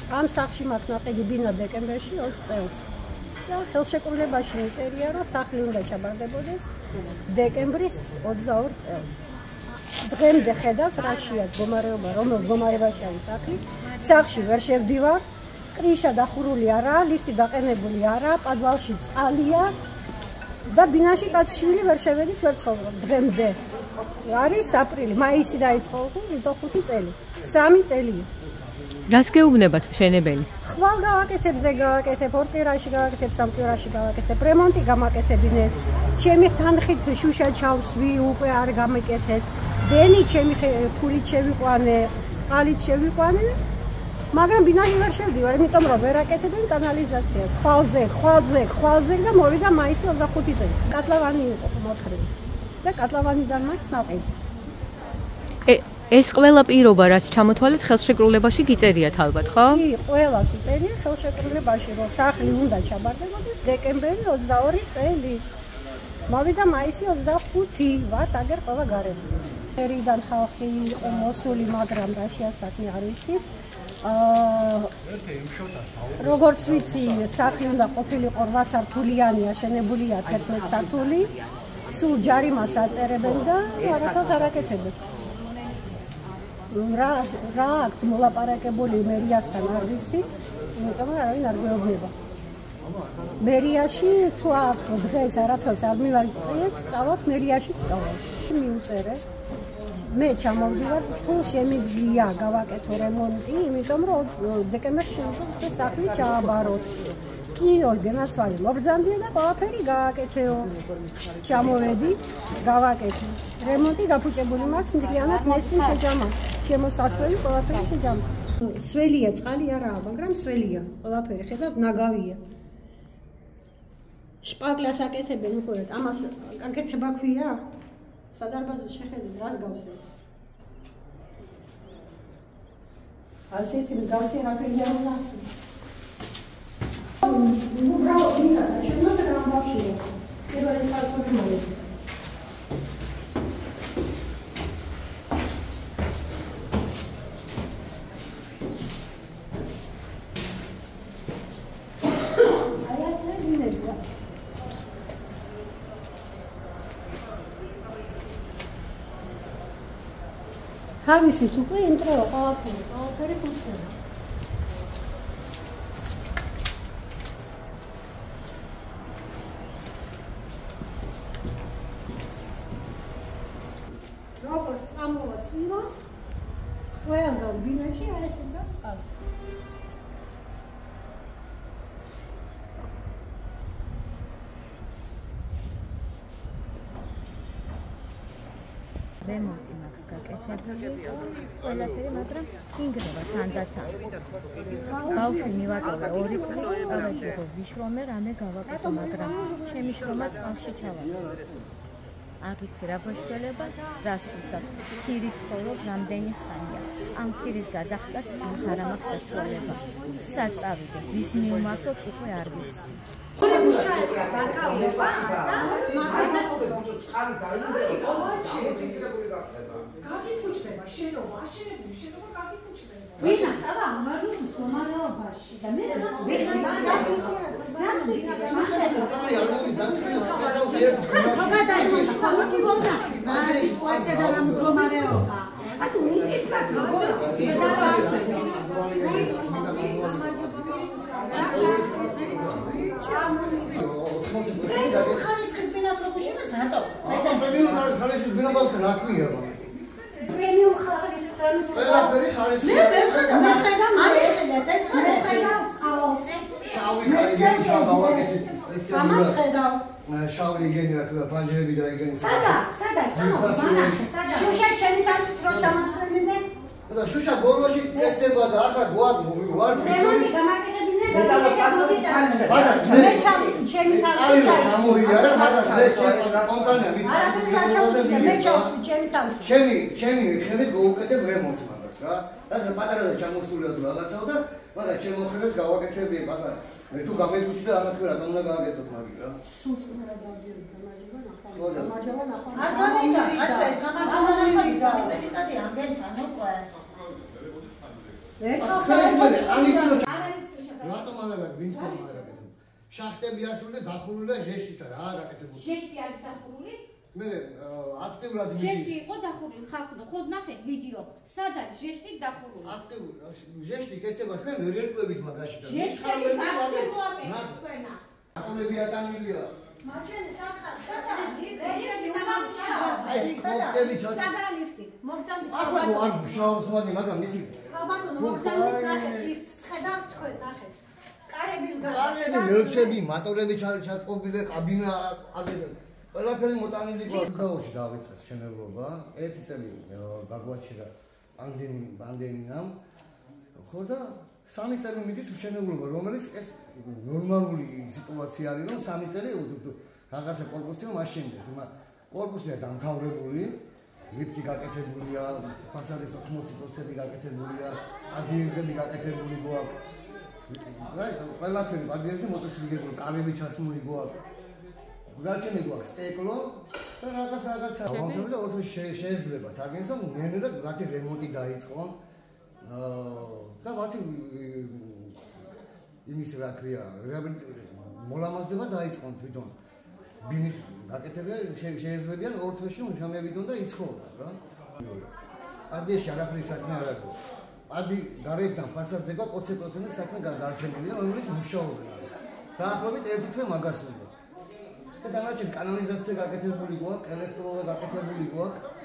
ამ სახლში მაქვს ნაყიდი ბინა დეკემბერში 20 წელს. და ხელშეკრულებაში წერია, რომ სახლი უნდა ჩაბარდებოდეს დეკემბრის 22 წელს. დღემდე ხედავთ რაშია მდგომარეობა, რომელ მდგომარეობაში არის სახლი. სახლში ვერ შევდივარ, კრიშა დახურული არაა, ლიფტი დაყენებული არაა, პადვალში წყალია და ბინაში კაცშვილი ვერ შევედით, ვერ ცხოვრობ დღემდე. არის აპრილი, მაისი დაიწყო 5 წელი. 3 წელია. რას გეუბნებათ მშენებელი? ხვალ გავაკეთებ, გავაკეთებ, ორკერაში გავაკეთებ, სამკერაში გავაკეთებ, რემონტი გამაკეთებინეს. ჩემი თანხით შუშა ჩავსვი, უკვე არ გამეკეთეს. დენი ჩემი ფულით შევიყვანე, წყალით შევიყვანე. მაგრამ ბინაში ვერ შევდივარ, იმიტომ რომ ვერ აკეთებენ კანალიზაციას. ხვალზე და მოვიდა მაისი 25 წელი. კატლავანი იყო მოთხრები. და კატლავანიდან მაქვს ნაყიდი. ეს ყველა პირობა, რაც ჩამოთვალეთ ხელშეკრულებაში გიწერიათ ალბათ, ხო? კი, ყველას უწერია ხელშეკრულებაში, რომ სახლი უნდა ჩაბარდებოდეს დეკემბერი 22 წელი. მოვიდა მაისი 25, ვართ აგერ ყველა გარემო. ერიდან ხალხი იყო მოსული, მაგრამ რაშია საქმე არ ვიცით. როგორც ვიცი, სახლი უნდა ყოფილიყო 8 სართულიანი, აშენებულია 11 სართული. სულ ჯარიმას აწერებენ და არაფერს არ აკეთებენ. რა აქვთ მოლაპარაკებული მერიასთან არ ვიცით, იმიტომ რომ არავინ არ გვეუბნება. მერიაში თუ აქვს დღეს არაფერს არ მივაწიეთ, წავალთ მერიაში სწავლოთ. მიუწერე. მე ჩამოვდივარ, თუ შემიძლია გავაკეთო რემონტი, იმიტომ რომ დეკემბერში შემიძლია სახლი ჩააბაროთ. კიო განაცვალე მობრძანდია და ყველაფერი გააკეთეო. ჩამოვედი, გავაკეთე. რემონტი გაფუჭებული მაქვს, მთლიანად ნესტი შეჯამა. შემოსასვლელი ყველაფერი შეჯამა. სველია, წყალი არაა, მაგრამ სველია. ყველაფერი ხედავთ, ნაგავია. შპაგლას აკეთებენ უყურეთ, ამას აკეთება ქვია? სადარბაზო შეხედეთ, რას გავს ეს? ასეთი მსგავსი რაფერი არ ნახე. უბრალოდ მიგადა, შემოწერ ამ ბავშვია. პირველი სართული მოვიდა. თავისით უკვე იმტრეო ყველაფერი ხუჭდება. როგორც წამოვა წვიმა, ყველგან ბინაში ესე და წყალი. რემონტი მაქვს გაკეთებული, ყველაფერი, მაგრამ ინგრევა თანდათან. ბავშვი მივატოვე 2 წლის, წავედი რომ ვიშრომე, რამე გავაკეთო, მაგრამ ჩემი შრომა წყალში ჩავარდა. არ ვიცი რა გვეშველება, რას ვისახ, ქირი ცხოვრობ რამდენი ხანია. ამ ქირის გადახდაც აღარ მაქვს საშუალება. სად წავიდე, ვის მივმართოთ, უკვე არ ვიცი. გაგიფუჭდება შენობა, აშენებული შენობა გაგიფუჭდება. ვინა წავა ამარლო მდგომარეობაში და მე რა პრემიუმ ხარის ყველაფერი ხარის მე ხედავ შავი კაიგენი შავავაკეთის სპეციალურად შავი იგენი რა თქმა პანჯერები და იგენი სადა წავა შუშა ჩემი თავს რო ჩამასვენდნენ და შუშა ბოლოში კეთდება და ახლა გვარ რემონტი გამაკეთებინე და მე ჩავსი ჩემი თავს ჩამოვიდა რა მაგას მე კომპანია მის ჩემი ხებით გავუკეთებ რემონტს მაგას რა და პატარა და ჩამოსულია თუ რაღაცაო და მაგრამ ჩემო ხელს გავაკეთებია პატარა მე თუ გამეკუჩი და ამათ რა უნდა გააკეთოთ მაგი რა სულ წინ რა დავდირი გამარჯობა ნახო არ გამიდა კაცო ეს გამარჯობა ნახო 3 წელიწადი ამგენთან უკვე რატომ არა ვინტომ არა შახტები ასული და დახურული და ჟეშტით რა გაკეთებული ჟეშტი არის დახურული მე აქტიურად ჟეშტი იყო დახურული ხახუნო ხოდ ნახეთ ვიდეო სად არის ჟეშტი დახურული აქტიური ჟეშტი კეთება თქვენ რერკვებით მაგაში და ჟეშტი გაშემოაკეთეთ თქვენა აკონები ატანილია მაჩენი სათხარ სადა ლიფტი ახლა არ შავსვანი მაგრამ ისი ალბათო მოგზაურობ ნახეთ ლიფტს ხედავთ თქვენ ნახეთ კარების გარდა კარები მელსები მატორები ჩაწყობილი კაბინა აგებენ ყველაფერი მოტანილი გვაქვს დავიწყეთ შენებლობა ერთი წელი გაგვაჩერა პანდემიამ ხო და 3 წელი მიდის მშენებლობა რომელიც ეს ნორმალური სიტუაცია არის რომ 3 წელი რაღაცა კორპუსია მაშინდეს კორპუსია დამთავრებული ლიფტი გაკეთებულია ფასადის 80% გაკეთებულია ადიეზები გაკეთებული გვაქვს ყველაფერი ადიეზე მოტოციკლებია კარები ჩასმული გვაქვს გარჩენი გვაქვს სტეკლო და რაღაცა ამთავრდა ოთხი შეიძლება თაგინსა ნენე და რათი რემონტი დაიწყონ და მათი იმის რა ქვია მოლამაზდება დაიწყონ თვითონ ბინის გაკეთება შეიძლებიან ორ თვეში შამევიდონ და იცხოვრან რა ადიეში არაფერი საქმე არ აქვს ადი გარედან ფასადზე გვაქვს 20% საქმე გადარჩენილია რომელიც მუშაობენ დაახლოებით ერთი თვე მაგას უნდა და დანარჩენი კანალიზაცია გაკეთებული გვაქვს ელექტროობა გაკეთებული გვაქვს